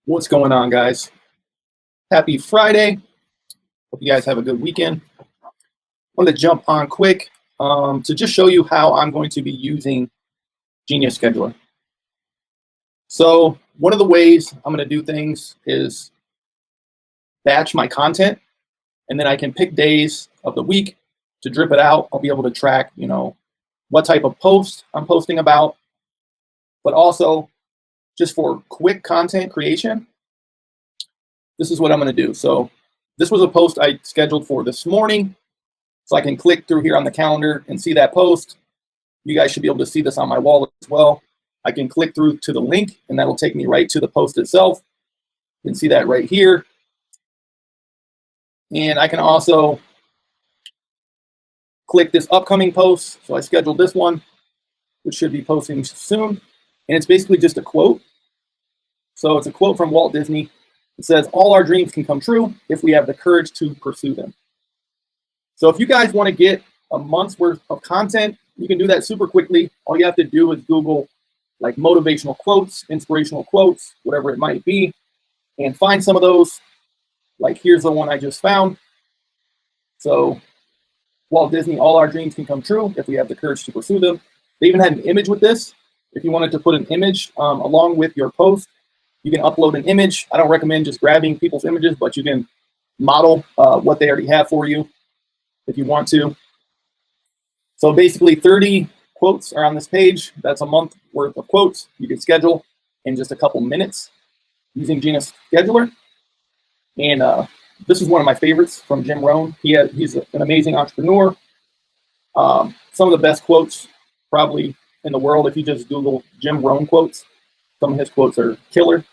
What's going on, guys? Happy Friday. Hope you guys have a good weekend. I wanted to jump on quick to just show you how I'm going to be using Genius Scheduler. So one of the ways I'm going to do things is batch my content, and then I can pick days of the week to drip it out. I'll be able to track, what type of post I'm posting about, but also just for quick content creation, this is what I'm going to do. So this was a post I scheduled for this morning. So I can click through here on the calendar and see that post. You guys should be able to see this on my wall as well. I can click through to the link and that'll take me right to the post itself. You can see that right here. And I can also click this upcoming post. So I scheduled this one, which should be posting soon. And it's basically just a quote. So it's a quote from Walt Disney. It says, "All our dreams can come true if we have the courage to pursue them." So if you guys want to get a month's worth of content, you can do that super quickly. All you have to do is Google like motivational quotes, inspirational quotes, whatever it might be, and find some of those. Like here's the one I just found. So Walt Disney, "All our dreams can come true if we have the courage to pursue them." They even had an image with this. If you wanted to put an image along with your post, you can upload an image. I don't recommend just grabbing people's images, but you can model what they already have for you if you want to. So basically 30 quotes are on this page. That's a month worth of quotes you can schedule in just a couple minutes using Genius Scheduler. And this is one of my favorites from Jim Rohn. He's an amazing entrepreneur. Some of the best quotes probably in the world, if you just Google Jim Rohn quotes, some of his quotes are killer.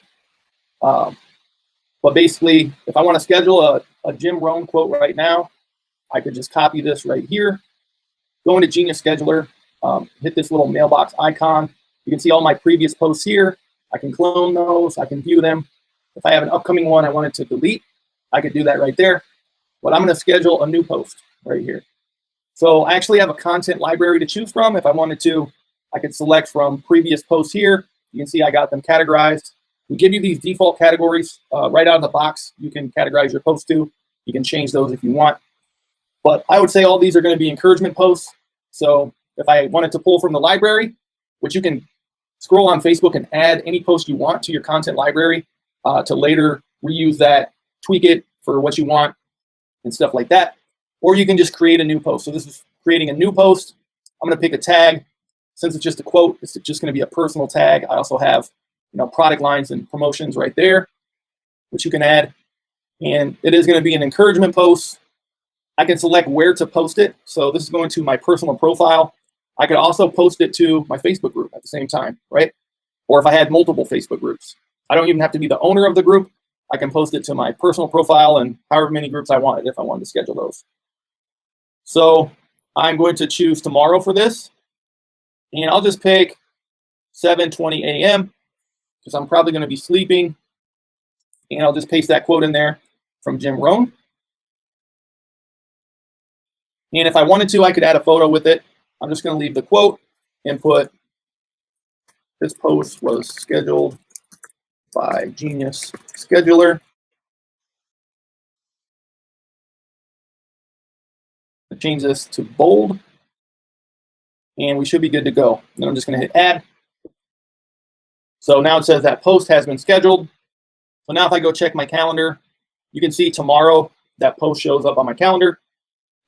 But basically, if I want to schedule a Jim Rohn quote right now, I could just copy this right here, go into Genius Scheduler, hit this little mailbox icon. You can see all my previous posts here. I can clone those. I can view them. If I have an upcoming one I wanted to delete, I could do that right there. But I'm going to schedule a new post right here. So I actually have a content library to choose from. If I wanted to, I could select from previous posts here. You can see I got them categorized. We give you these default categories right out of the box. You can categorize your posts to. You can change those if you want. But I would say all these are going to be encouragement posts. So if I wanted to pull from the library, which you can scroll on Facebook and add any post you want to your content library to later reuse that, tweak it for what you want and stuff like that. Or you can just create a new post. So this is creating a new post. I'm going to pick a tag. Since it's just a quote, it's just going to be a personal tag. I also have, product lines and promotions right there, which you can add. And it is going to be an encouragement post. I can select where to post it. So this is going to my personal profile. I could also post it to my Facebook group at the same time, right? Or if I had multiple Facebook groups, I don't even have to be the owner of the group. I can post it to my personal profile and however many groups I wanted if I wanted to schedule those. So I'm going to choose tomorrow for this. And I'll just pick 7:20 a.m. because I'm probably going to be sleeping. And I'll just paste that quote in there from Jim Rohn. And if I wanted to, I could add a photo with it. I'm just going to leave the quote and put, "This post was scheduled by Genius Scheduler." I'll change this to bold. And we should be good to go. Then I'm just going to hit add. So now it says that post has been scheduled. So now if I go check my calendar, you can see tomorrow that post shows up on my calendar.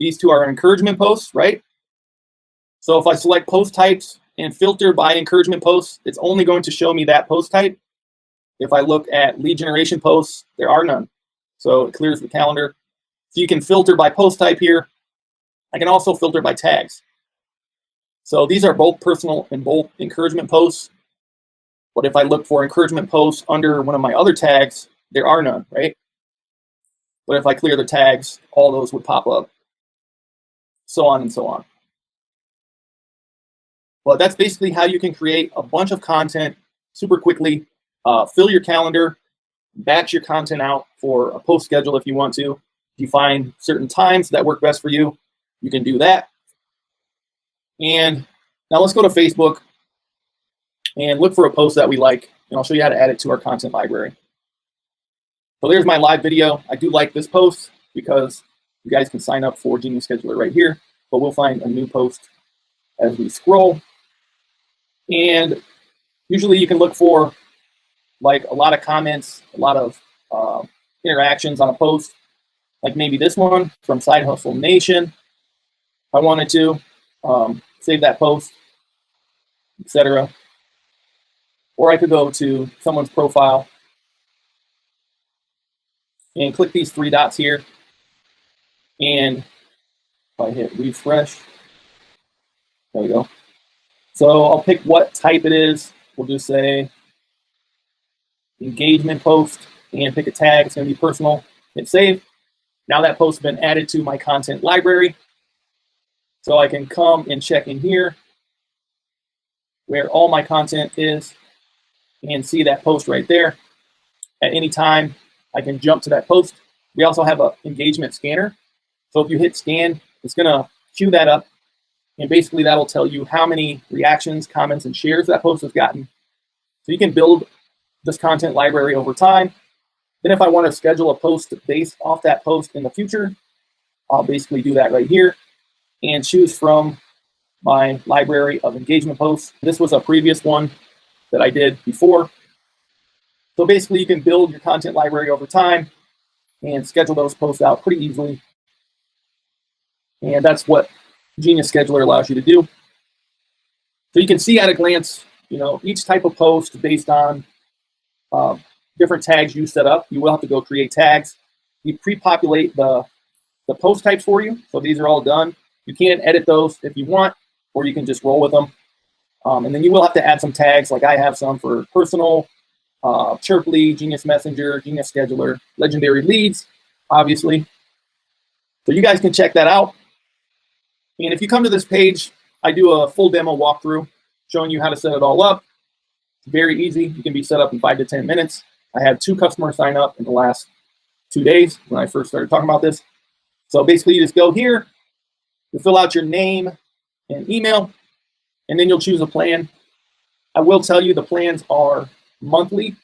These two are encouragement posts, right? So if I select post types and filter by encouragement posts, it's only going to show me that post type. If I look at lead generation posts, there are none. So it clears the calendar. So you can filter by post type here. I can also filter by tags. So these are both personal and both encouragement posts. But if I look for encouragement posts under one of my other tags, there are none, right? But if I clear the tags, all those would pop up, so on and so on. But that's basically how you can create a bunch of content super quickly, fill your calendar, batch your content out for a post schedule if you want to. If you find certain times that work best for you, you can do that. And now let's go to Facebook and look for a post that we like, and I'll show you how to add it to our content library. So there's my live video. I do like this post because you guys can sign up for Genius Scheduler right here, but we'll find a new post as we scroll. And usually you can look for like a lot of comments, a lot of interactions on a post, like maybe this one from Side Hustle Nation. If I wanted to save that post, etc. Or I could go to someone's profile and click these three dots here. And if I hit refresh, there we go. So I'll pick what type it is. We'll just say engagement post and pick a tag. It's going to be personal. Hit save. Now that post has been added to my content library. So I can come and check in here where all my content is and see that post right there. At any time, I can jump to that post. We also have an engagement scanner. So if you hit scan, it's going to queue that up. And basically that'll tell you how many reactions, comments, and shares that post has gotten. So you can build this content library over time. Then if I want to schedule a post based off that post in the future, I'll basically do that right here and choose from my library of engagement posts. This was a previous one that I did before. So basically you can build your content library over time and schedule those posts out pretty easily. And that's what Genius Scheduler allows you to do. So you can see at a glance, each type of post based on different tags you set up. You will have to go create tags. You pre-populate the post types for you. So these are all done. You can edit those if you want, or you can just roll with them. And then you will have to add some tags, like I have some for personal, Chirply, Genius Messenger, Genius Scheduler, Legendary Leads, obviously. So you guys can check that out. And if you come to this page, I do a full demo walkthrough showing you how to set it all up. It's very easy. You can be set up in 5 to 10 minutes. I had 2 customers sign up in the last 2 days when I first started talking about this. So basically you just go here, you fill out your name and email, and then you'll choose a plan. I will tell you the plans are monthly,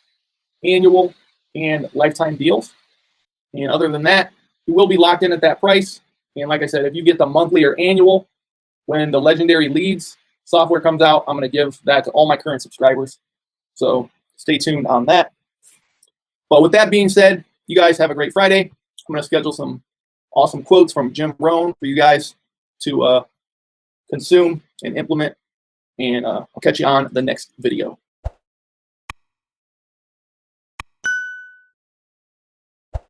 annual, and lifetime deals. And other than that, you will be locked in at that price. And like I said, if you get the monthly or annual, when the Legendary Leads software comes out, I'm going to give that to all my current subscribers. So stay tuned on that. But with that being said, you guys have a great Friday. I'm going to schedule some awesome quotes from Jim Rohn for you guys to consume and implement. And I'll catch you on the next video.